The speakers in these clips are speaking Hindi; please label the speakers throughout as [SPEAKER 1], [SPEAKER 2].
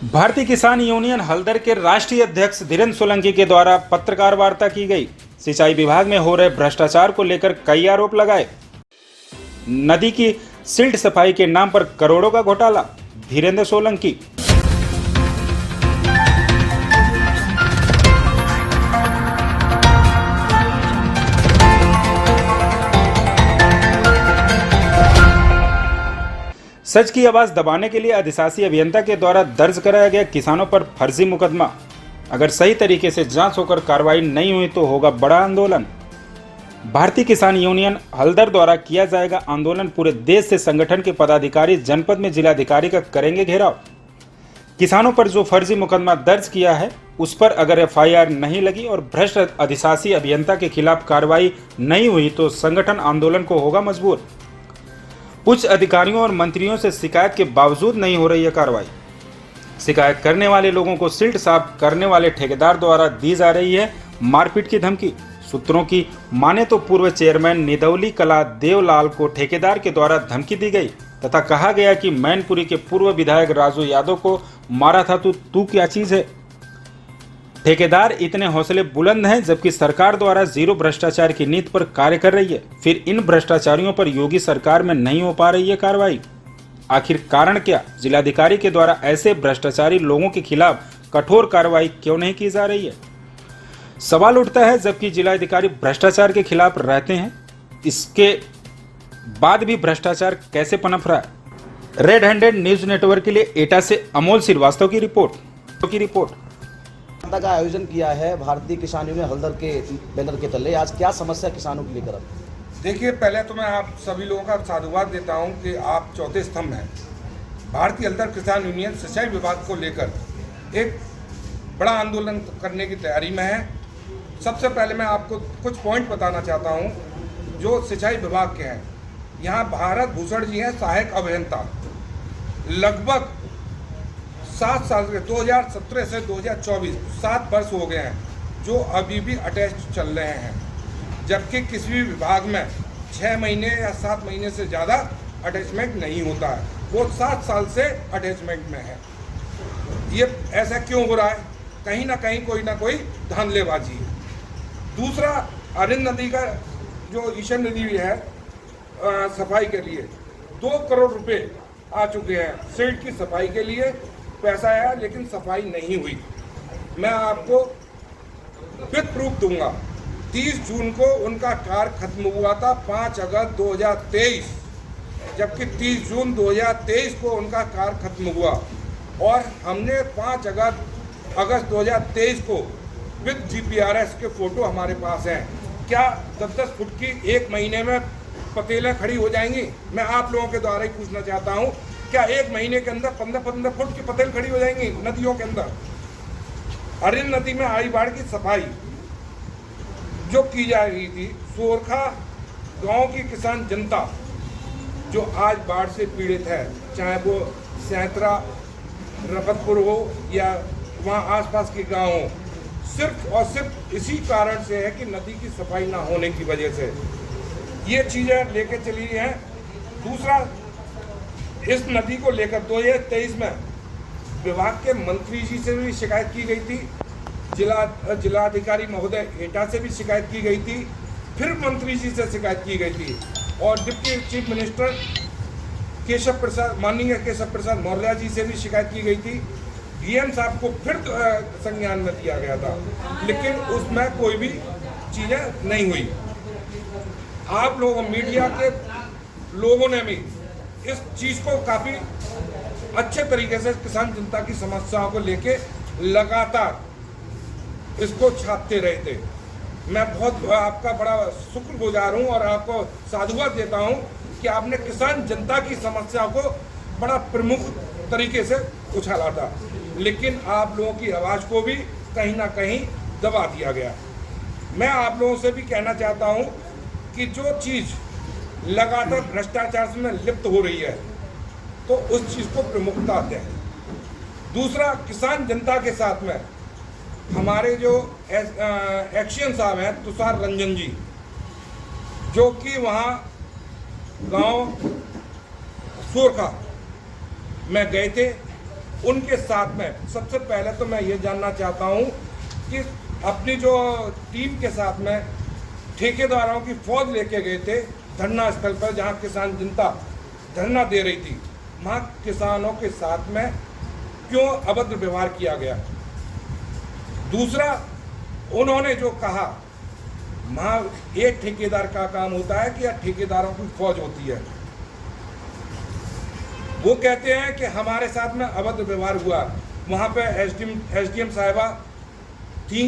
[SPEAKER 1] भारतीय किसान यूनियन हल्दर के राष्ट्रीय अध्यक्ष धीरेन्द्र सोलंकी के द्वारा पत्रकार वार्ता की गई। सिंचाई विभाग में हो रहे भ्रष्टाचार को लेकर कई आरोप लगाए। नदी की सिल्ट सफाई के नाम पर करोड़ों का घोटाला, धीरेन्द्र सोलंकी। सच की आवाज दबाने के लिए अधिशासी अभियंता के द्वारा दर्ज कराया गया किसानों पर फर्जी मुकदमा। अगर सही तरीके से जांच होकर कार्रवाई नहीं हुई तो होगा बड़ा आंदोलन। भारतीय किसान यूनियन हल्दर द्वारा किया जाएगा आंदोलन। पूरे देश से संगठन के पदाधिकारी जनपद में जिलाधिकारी का करेंगे घेराव। किसानों पर जो फर्जी मुकदमा दर्ज किया है उस पर अगर FIR नहीं लगी और भ्रष्ट अधिशासी अभियंता के खिलाफ कार्रवाई नहीं हुई तो संगठन आंदोलन को होगा मजबूर। उच्च अधिकारियों और मंत्रियों से शिकायत के बावजूद नहीं हो रही है कार्रवाई। शिकायत करने वाले लोगों को सिल्ट साफ करने वाले ठेकेदार द्वारा दी जा रही है मारपीट की धमकी। सूत्रों की माने तो पूर्व चेयरमैन निदौली कला देवलाल को ठेकेदार के द्वारा धमकी दी गई तथा कहा गया कि मैनपुरी के पूर्व विधायक राजू यादव को मारा था तो तू क्या चीज है। ठेकेदार इतने हौसले बुलंद हैं जबकि सरकार द्वारा जीरो भ्रष्टाचार की नीति पर कार्य कर रही है, फिर इन भ्रष्टाचारियों पर योगी सरकार में नहीं हो पा रही है कार्रवाई। आखिर कारण क्या? जिलाधिकारी के द्वारा ऐसे भ्रष्टाचारी लोगों के खिलाफ कठोर कार्रवाई क्यों नहीं की जा रही है? सवाल उठता है जबकि जिलाधिकारी भ्रष्टाचार के खिलाफ रहते हैं, इसके बाद भी भ्रष्टाचार कैसे पनप रहा है? रेड हैंडेड न्यूज नेटवर्क के लिए एटा से अमोल श्रीवास्तव की रिपोर्ट।
[SPEAKER 2] का आयोजन किया है भारतीय किसान यूनियन हल्दर के बैनर के तले। आज क्या समस्या किसानों के लेकर?
[SPEAKER 3] देखिए, पहले तो मैं आप सभी लोगों का साधुवाद देता हूं कि आप चौथे स्तंभ हैं। भारतीय हल्दर किसान यूनियन सिंचाई विभाग को लेकर एक बड़ा आंदोलन करने की तैयारी में है। सबसे पहले मैं आपको कुछ पॉइंट बताना चाहता हूं जो सिंचाई विभाग के हैं। यहाँ भारत भूषण जी हैं सहायक अभियंता, लगभग 7 साल के 2017 से 2024 7 वर्ष हो गए हैं जो अभी भी अटैच चल रहे हैं, जबकि किसी भी विभाग में 6 महीने या 7 महीने से ज़्यादा अटैचमेंट नहीं होता है। वो 7 साल से अटैचमेंट में है। ये ऐसा क्यों हो रहा है? कहीं ना कहीं कोई ना कोई धांधलेबाजी है। दूसरा, अरिंद नदी का जो ईशन नदी है सफाई के लिए 2 करोड़ रुपए आ चुके हैं। सिल्ट की सफाई के लिए पैसा आया लेकिन सफाई नहीं हुई। मैं आपको विद प्रूफ दूंगा। 30 जून को उनका कार्य खत्म हुआ था 5 अगस्त 2023, जबकि 30 जून 2023 को उनका कार्य खत्म हुआ और हमने 5 अगस्त 2023 को विद GPRS के फोटो हमारे पास हैं। क्या 10-10 फुट की 1 महीने में पतेलें खड़ी हो जाएंगी? मैं आप लोगों के द्वारा ही पूछना चाहता हूँ, क्या 1 महीने के अंदर 15-15 फुट की पतेल खड़ी हो जाएंगी नदियों के अंदर? अरिंद नदी में आई बाढ़ की सफाई जो की जा रही थी, सोरखा गांव की किसान जनता जो आज बाढ़ से पीड़ित है, चाहे वो सैंतरा रफतपुर हो या वहाँ आसपास के गांव हो, सिर्फ और सिर्फ इसी कारण से है कि नदी की सफाई ना होने की वजह से ये चीज़ें लेके चली हैं। दूसरा, इस नदी को लेकर 2023 में विभाग के मंत्री जी से भी शिकायत की गई थी, जिलाधिकारी महोदय एटा से भी शिकायत की गई थी, फिर मंत्री जी से शिकायत की गई थी और डिप्टी चीफ मिनिस्टर माननीय केशव प्रसाद मौर्य जी से भी शिकायत की गई थी। DM साहब को फिर संज्ञान में दिया गया था, लेकिन उसमें कोई भी चीज़ें नहीं हुई। आप लोगों मीडिया के लोगों ने भी इस चीज़ को काफ़ी अच्छे तरीके से किसान जनता की समस्याओं को लेके लगातार इसको छापते रहे थे। मैं बहुत आपका बड़ा शुक्रगुजार हूं और आपको साधुवाद देता हूं कि आपने किसान जनता की समस्याओं को बड़ा प्रमुख तरीके से उछाला था, लेकिन आप लोगों की आवाज़ को भी कहीं ना कहीं दबा दिया गया। मैं आप लोगों से भी कहना चाहता हूं कि जो चीज़ लगातार भ्रष्टाचार में लिप्त हो रही है तो उस चीज़ को प्रमुखता दें। दूसरा, किसान जनता के साथ में हमारे जो एक्शन साहब हैं तुषार रंजन जी, जो कि वहाँ गांव सोरखा में गए थे उनके साथ में सबसे पहले तो मैं ये जानना चाहता हूँ कि अपनी जो टीम के साथ में ठेकेदारों की फौज लेके गए थे धरना स्थल पर, जहाँ किसान जनता धरना दे रही थी, वहाँ किसानों के साथ में क्यों अभद्र व्यवहार किया गया। दूसरा, उन्होंने जो कहा वहाँ एक ठेकेदार का काम होता है कि या ठेकेदारों की फौज होती है। वो कहते हैं कि हमारे साथ में अभद्र व्यवहार हुआ। वहाँ पे एसडीएम साहिबा थी,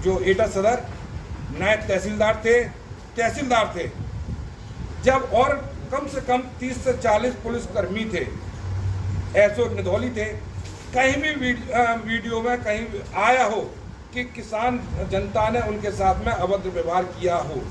[SPEAKER 3] जो एटा सदर, नायब तहसीलदार थे। जब और कम से कम 30 से 40 पुलिसकर्मी थे, एसओ निधौली थे। कहीं भी वीडियो में कहीं आया हो कि किसान जनता ने उनके साथ में अभद्र व्यवहार किया हो।